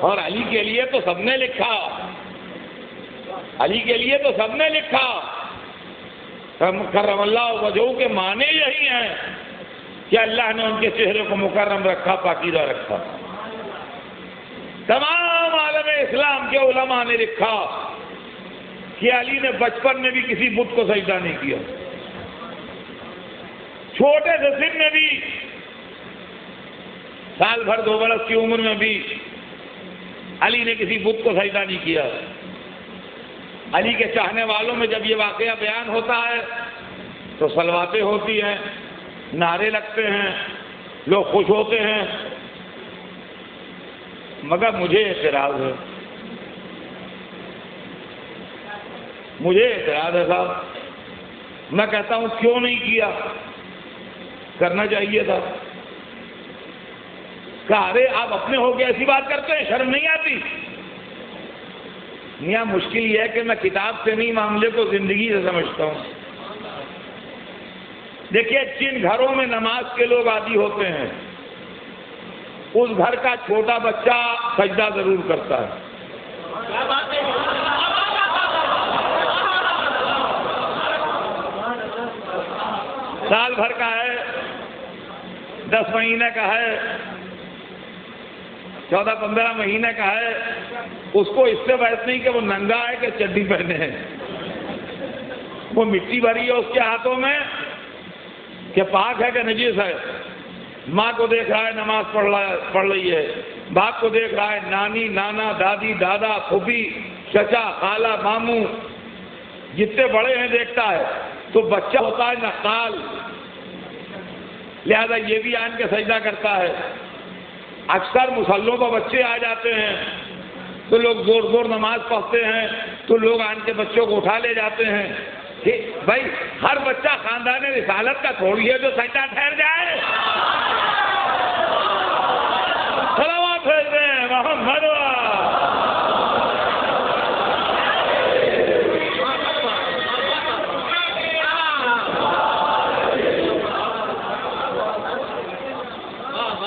اور علی کے لیے تو سب نے لکھا، علی کے لیے تو سب نے لکھا، کرم اللہ وجہہ کے معنی یہی ہیں کہ اللہ نے ان کے چہرے کو مکرم رکھا، پاکیزہ رکھا۔ تمام عالم اسلام کے علماء نے لکھا کہ علی نے بچپن میں بھی کسی بت کو سجدہ نہیں کیا، چھوٹے سے سن میں بھی، سال بھر 2 برس کی عمر میں بھی علی نے کسی بت کو سجدہ نہیں کیا۔ علی کے چاہنے والوں میں جب یہ واقعہ بیان ہوتا ہے تو صلواتیں ہوتی ہیں، نعرے لگتے ہیں، لوگ خوش ہوتے ہیں، مگر مجھے اعتراض ہے، مجھے اعتراض ہے صاحب۔ میں کہتا ہوں کیوں نہیں کیا؟ کرنا چاہیے تھا۔ کہا ارے آپ اپنے ہو کے ایسی بات کرتے ہیں، شرم نہیں آتی؟ میاں مشکل یہ ہے کہ میں کتاب سے نہیں، معاملے کو زندگی سے سمجھتا ہوں۔ دیکھیے جن گھروں میں نماز کے لوگ عادی ہوتے ہیں اس گھر کا چھوٹا بچہ سجدہ ضرور کرتا ہے۔ سال بھر کا ہے، 10 مہینے کا ہے، 14-15 مہینے کا ہے، اس کو اس سے بحث نہیں کہ وہ ننگا ہے کہ چڈی پہنے ہے، وہ مٹی بھری ہے اس کے ہاتھوں میں کہ پاک ہے کہ نجس ہے۔ ماں کو دیکھ رہا ہے نماز پڑھ رہی ہے، باپ کو دیکھ رہا ہے، نانی، نانا، دادی، دادا، پھوپھی، چچا، خالہ، ماموں، جتنے بڑے ہیں دیکھتا ہے۔ تو بچہ ہوتا ہے نقال، لہذا یہ بھی آن کے سجدہ کرتا ہے۔ اکثر مسلوں پر بچے آ جاتے ہیں تو لوگ زور زور نماز پڑھتے ہیں تو لوگ آن کے بچوں کو اٹھا لے جاتے ہیں کہ بھائی ہر بچہ خاندان رسالت کا تھوڑی ہے جو سجدہ ٹھہر جائے۔ صلوات بھیجیں محمد۔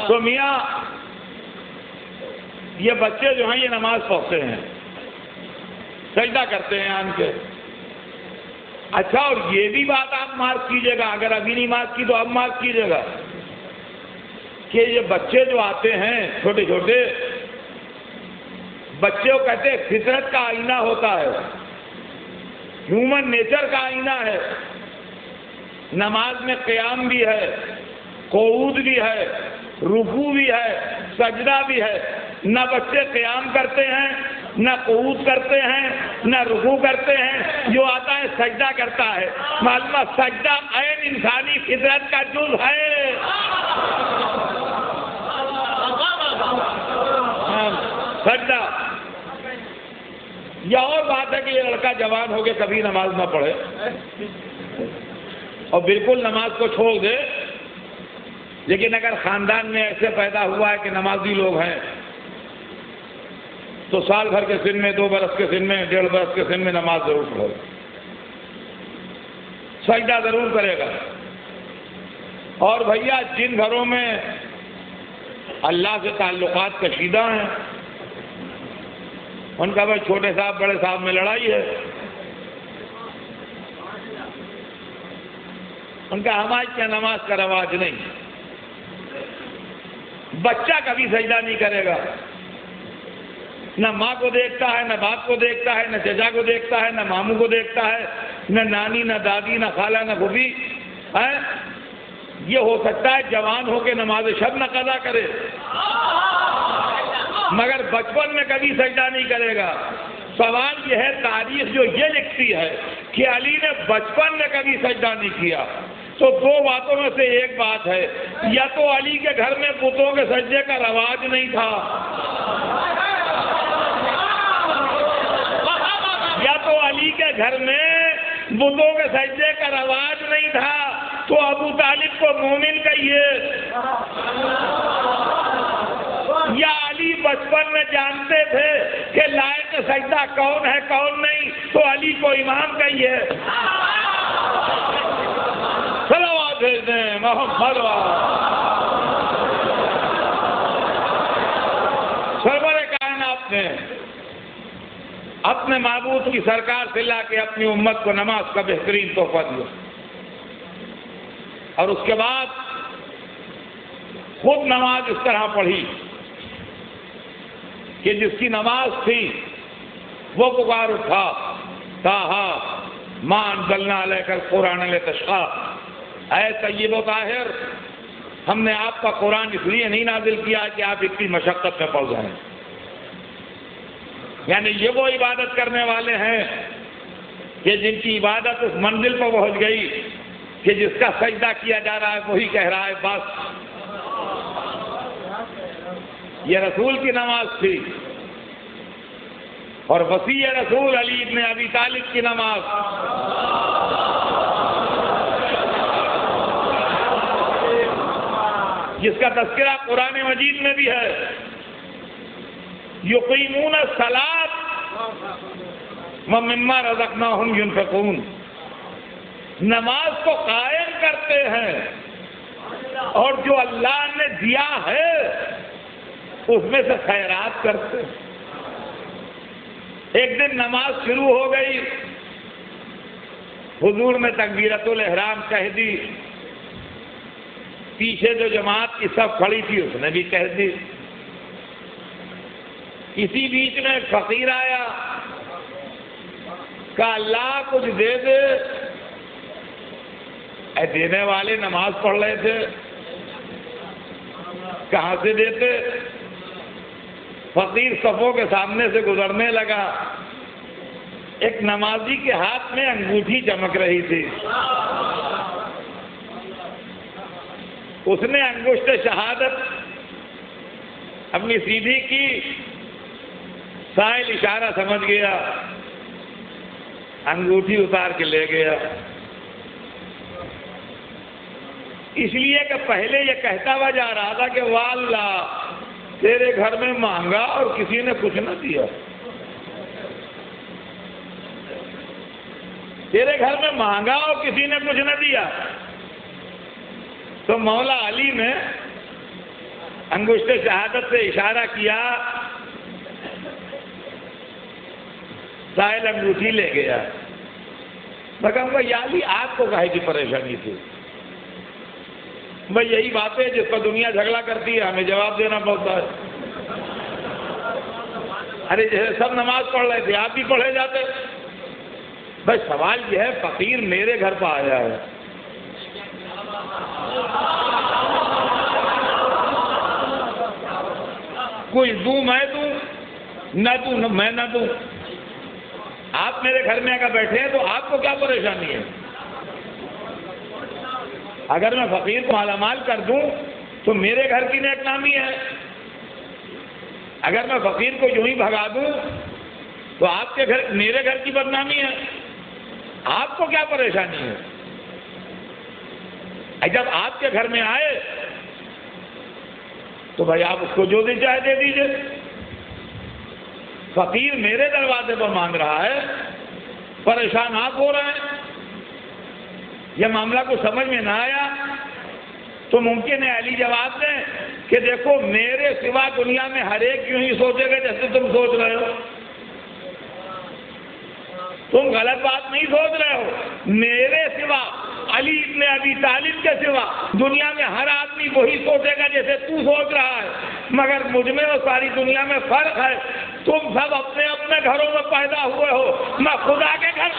تو میاں یہ بچے جو ہیں یہ نماز پڑھتے ہیں، سجدہ کرتے ہیں آن کے۔ اچھا اور یہ بھی بات آپ مارک کیجئے گا، اگر ابھی نہیں مارک کی تو اب مارک کیجئے گا کہ یہ بچے جو آتے ہیں چھوٹے چھوٹے بچے کو کہتے ہیں فطرت کا آئینہ ہوتا ہے، ہیومن نیچر کا آئینہ ہے۔ نماز میں قیام بھی ہے، قعود بھی ہے، رکوع بھی ہے، سجدہ بھی ہے۔ نہ بچے قیام کرتے ہیں، نہ قعود کرتے ہیں، نہ رکوع کرتے ہیں، جو آتا ہے سجدہ کرتا ہے۔ معلوم سجدہ عین انسانی فطرت کا جز ہے۔ سجدہ یہ اور بات ہے کہ یہ لڑکا جوان ہو کے کبھی نماز نہ پڑھے اور بالکل نماز کو چھوڑ دے، لیکن اگر خاندان میں ایسے پیدا ہوا ہے کہ نمازی لوگ ہیں تو سال بھر کے سن میں، 2 برس کے سن میں، 1.5 برس کے سن میں نماز ضرور پڑھے گا، سجدہ ضرور کرے گا۔ اور بھیا جن گھروں میں اللہ سے تعلقات کشیدہ ہیں ان کا بھائی چھوٹے صاحب بڑے صاحب میں لڑائی ہے، ان کا ہمارے کیا نماز کا رواج نہیں۔ بچہ کبھی سجدہ نہیں کرے گا، نہ ماں کو دیکھتا ہے، نہ باپ کو دیکھتا ہے، نہ چچا کو دیکھتا ہے، نہ ماموں کو دیکھتا ہے، نہ نانی، نہ دادی، نہ خالہ، نہ پھوپھی ہے۔ یہ ہو سکتا ہے جوان ہو کے نماز شب نہ قضا کرے، مگر بچپن میں کبھی سجدہ نہیں کرے گا۔ سوال یہ ہے تاریخ جو یہ لکھتی ہے کہ علی نے بچپن میں کبھی سجدہ نہیں کیا، تو 2 باتوں میں سے ایک بات ہے، یا تو علی کے گھر میں بتوں کے سجدے کا رواج نہیں تھا، یا تو علی کے گھر میں بتوں کے سجدے کا رواج نہیں تھا، تو ابو طالب کو مومن کہیے، یا علی بچپن میں جانتے تھے کہ لائق سجدہ کون ہے کون نہیں، تو علی کو امام کہیے۔ صلوات بھیج دیں محمد۔ سرور کائنات نے اپنے معبود کی سرکار سے لا کے اپنی امت کو نماز کا بہترین تحفہ دیا، اور اس کے بعد خود نماز اس طرح پڑھی کہ جس کی نماز تھی وہ پکار اٹھا، طٰہٰ مَا أَنزَلْنَا عَلَيْكَ الْقُرْآنَ لِتَشْقَىٰ، اے طیب و طاہر، ہم نے آپ کا قرآن اس لیے نہیں نازل کیا کہ آپ اتنی مشقت میں پڑ جائیں۔ یعنی یہ وہ عبادت کرنے والے ہیں کہ جن کی عبادت اس منزل پر پہنچ گئی کہ جس کا سجدہ کیا جا رہا ہے وہی کہہ رہا ہے بس۔ یہ رسول کی نماز تھی، اور وصی رسول علی ابن ابی طالب کی نماز۔ جس کا تذکرہ قرآن مجید میں بھی ہے، یقیمون الصلاۃ ومما رزقناہم ینفقون، نماز کو قائم کرتے ہیں اور جو اللہ نے دیا ہے اس میں سے خیرات کرتے ہیں۔ ایک دن نماز شروع ہو گئی، حضور نے تکبیرۃ الاحرام کہہ دی، پیچھے جو جماعت کی صف کھڑی تھی اس نے بھی کہہ دی۔ اسی بیچ میں ایک فقیر آیا، کہا اللہ کچھ دے دے۔ اے دینے والے نماز پڑھ رہے تھے، کہاں سے دیتے؟ فقیر صفوں کے سامنے سے گزرنے لگا، ایک نمازی کے ہاتھ میں انگوٹھی چمک رہی تھی، اس نے انگشت شہادت اپنی سیدھی کی، سائل اشارہ سمجھ گیا، انگوٹھی اتار کے لے گیا۔ اس لیے کہ پہلے یہ کہتا ہوا جا رہا تھا کہ واللہ تیرے گھر میں مانگا اور کسی نے کچھ نہ دیا، تیرے گھر میں مانگا اور کسی نے کچھ نہ دیا۔ تو مولا علی نے انگشت شہادت سے اشارہ کیا، سائل انگوٹھی لے گیا۔ میں کہوں گا یا علی آپ کو کہے کی پریشانی تھی؟ بھائی یہی بات ہے جس پر دنیا جھگڑا کرتی ہے، ہمیں جواب دینا پڑتا ہے۔ ارے جیسے سب نماز پڑھ رہے تھے آپ بھی پڑھے جاتے۔ بھائی سوال یہ ہے، فقیر میرے گھر پہ آیا ہے، کوئی دوں میں دوں، نہ دوں میں نہ دوں، آپ میرے گھر میں اگر بیٹھے ہیں تو آپ کو کیا پریشانی ہے؟ اگر میں فقیر کو مالا مال کر دوں تو میرے گھر کی نیک نامی ہے، اگر میں فقیر کو یوں ہی بھگا دوں تو آپ کے گھر میرے گھر کی بدنامی ہے، آپ کو کیا پریشانی ہے؟ جب آپ کے گھر میں آئے تو بھائی آپ اس کو جو دے چاہے دے دیجئے۔ فقیر میرے دروازے پر مانگ رہا ہے، پریشان آپ ہو رہے ہیں، یہ معاملہ کو سمجھ میں نہ آیا تو ممکن ہے علی جواب دیں کہ دیکھو میرے سوا دنیا میں ہر ایک یوں ہی سوچے گا جیسے تم سوچ رہے ہو، تم غلط بات نہیں سوچ رہے ہو، میرے سوا علی ابن ابی طالب کے سوا دنیا میں ہر آدمی وہی سوچے گا جیسے تو سوچ رہا ہے، مگر مجھ میں اور ساری دنیا میں فرق ہے، تم سب اپنے اپنے گھروں میں پیدا ہوئے ہو، میں خدا کے گھر